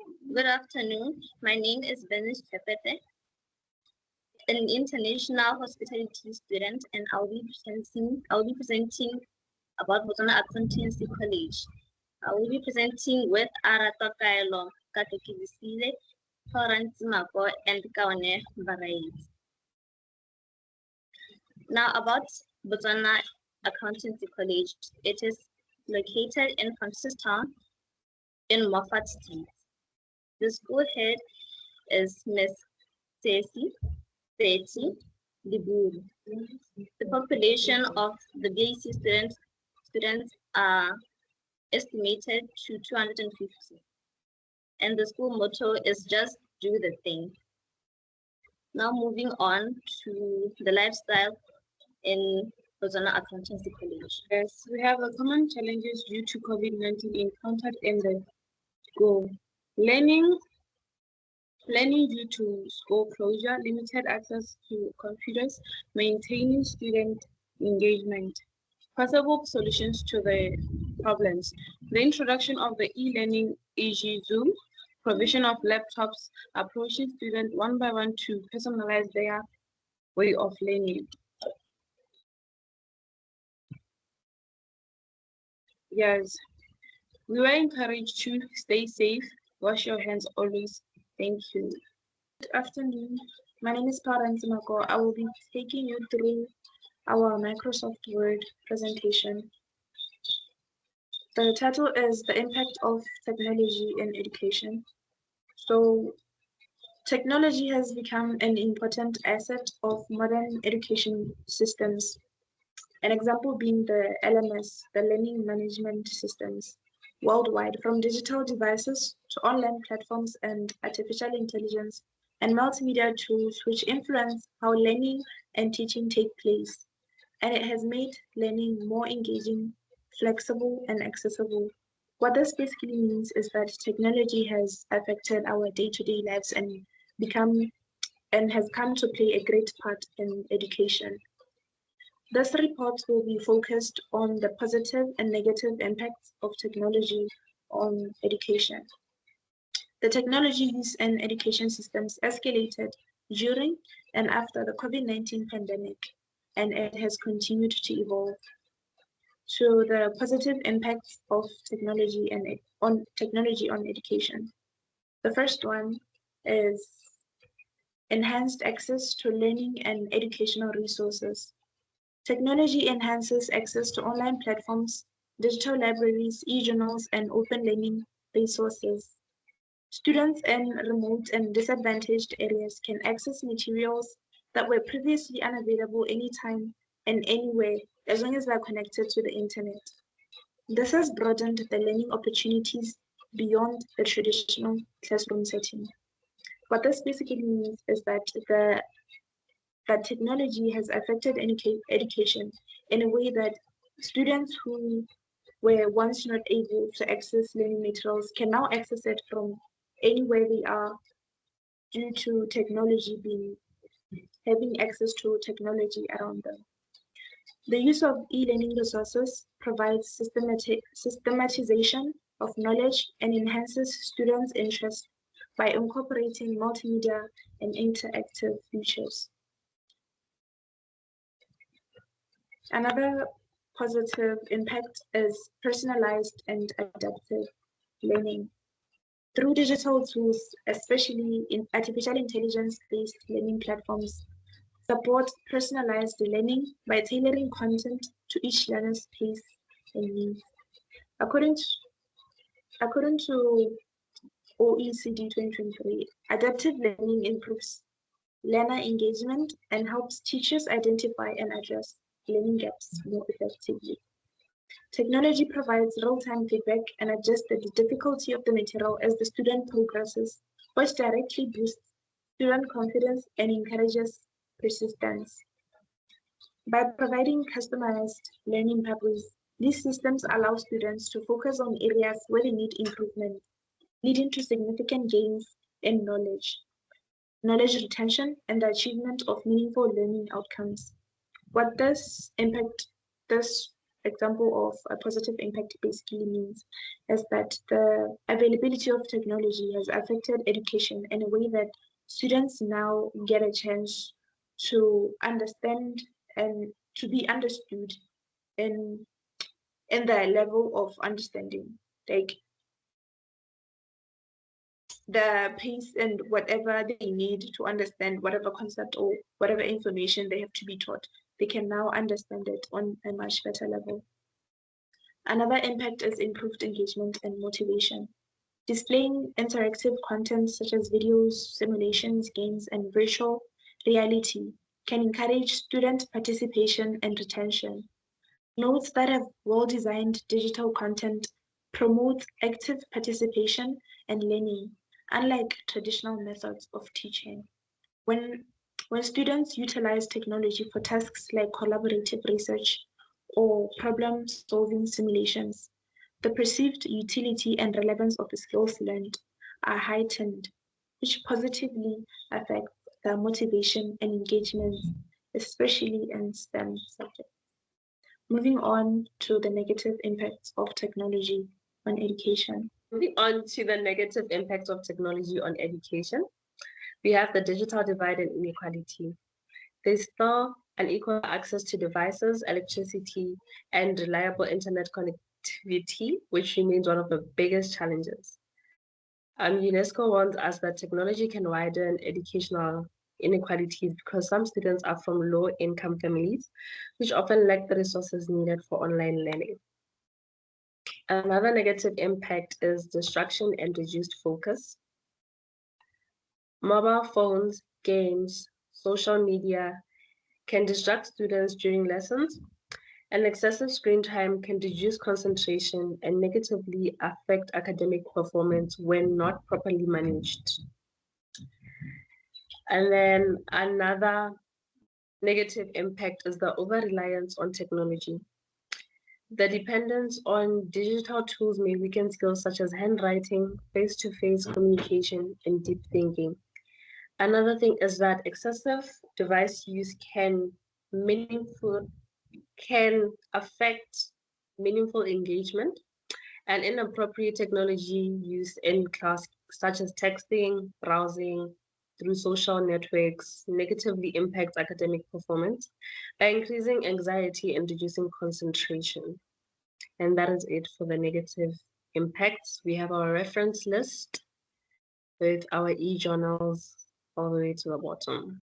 Good afternoon. My name is Benis Chepete, an international hospitality student, and I'll be presenting about Botswana Accountancy College. I will be presenting with Arato Kaelo, Katokivisile, Florence Mako, and Kaone Variety. Now about Botswana Accountancy College. It is located in Francis Town in Moffat Street. The school head is Miss Stacy Liburu. The population of the BAC students are estimated to 250. And the school motto is just do the thing. Now moving on to the lifestyle in Botswana Accountancy College. Yes, we have a common challenges due to COVID-19 encountered in the school. Learning due to school closure, limited access to computers, maintaining student engagement. Possible solutions to the problems. The introduction of the e-learning Zoom, provision of laptops, approaching students one by one to personalize their way of learning. Yes, we were encouraged to stay safe, wash your hands always. Thank you. Good afternoon. My name is Florence Mako. I will be taking you through our Microsoft Word presentation. The title is The Impact of Technology in Education. So, technology has become an important asset of modern education systems. An example being the LMS, the Learning Management Systems, worldwide, from digital devices to online platforms and artificial intelligence and multimedia tools which influence how learning and teaching take place. And it has made learning more engaging, flexible, and accessible. What this basically means is that technology has affected our day-to-day lives and has come to play a great part in education. This report will be focused on the positive and negative impacts of technology on education. The technology use in education systems escalated during and after the COVID-19 pandemic, and it has continued to evolve. So the positive impacts of technology on education. The first one is enhanced access to learning and educational resources. Technology enhances access to online platforms, digital libraries, e-journals, and open learning resources. Students in remote and disadvantaged areas can access materials that were previously unavailable anytime and anywhere as long as they are connected to the internet. This has broadened the learning opportunities beyond the traditional classroom setting. What this basically means is that technology has affected education in a way that students who were once not able to access learning materials can now access it from anywhere they are due to having access to technology around them. The use of e-learning resources provides systematization of knowledge and enhances students' interest by incorporating multimedia and interactive features. Another positive impact is personalized and adaptive learning. Through digital tools, especially in artificial intelligence-based learning platforms, support personalized learning by tailoring content to each learner's pace and needs. According to OECD 2023, adaptive learning improves learner engagement and helps teachers identify and address learning gaps more effectively. Technology provides real-time feedback and adjusts the difficulty of the material as the student progresses, which directly boosts student confidence and encourages persistence. By providing customized learning pathways, these systems allow students to focus on areas where they need improvement, leading to significant gains in knowledge retention, and the achievement of meaningful learning outcomes. What this impact this example of a positive impact basically means is that the availability of technology has affected education in a way that students now get a chance to understand and to be understood in their level of understanding. Like the pace and whatever they need to understand whatever concept or whatever information they have to be taught, they can now understand it on a much better level. Another impact is improved engagement and motivation. Displaying interactive content such as videos, simulations, games, and virtual reality can encourage student participation and retention. Notes that have well-designed digital content promote active participation and learning, unlike traditional methods of teaching. When, when students utilize technology for tasks like collaborative research or problem-solving simulations, the perceived utility and relevance of the skills learned are heightened, which positively affects their motivation and engagement, especially in STEM subjects. Moving on to the negative impacts of technology on education. Moving on to the negative impacts of technology on education, we have the digital divide and inequality. There's still unequal access to devices, electricity, and reliable internet connectivity, which remains one of the biggest challenges. UNESCO warns us that technology can widen educational inequalities because some students are from low-income families, which often lack the resources needed for online learning. Another negative impact is distraction and reduced focus. Mobile phones, games, social media can distract students during lessons, and excessive screen time can reduce concentration and negatively affect academic performance when not properly managed. And then another negative impact is the over-reliance on technology. The dependence on digital tools may weaken skills such as handwriting, face-to-face communication, and deep thinking. Another thing is that excessive device use can affect meaningful engagement, and inappropriate technology use in class, such as texting, browsing through social networks, negatively impacts academic performance by increasing anxiety and reducing concentration. And that is it for the negative impacts. We have our reference list with our e-journals all the way to the bottom.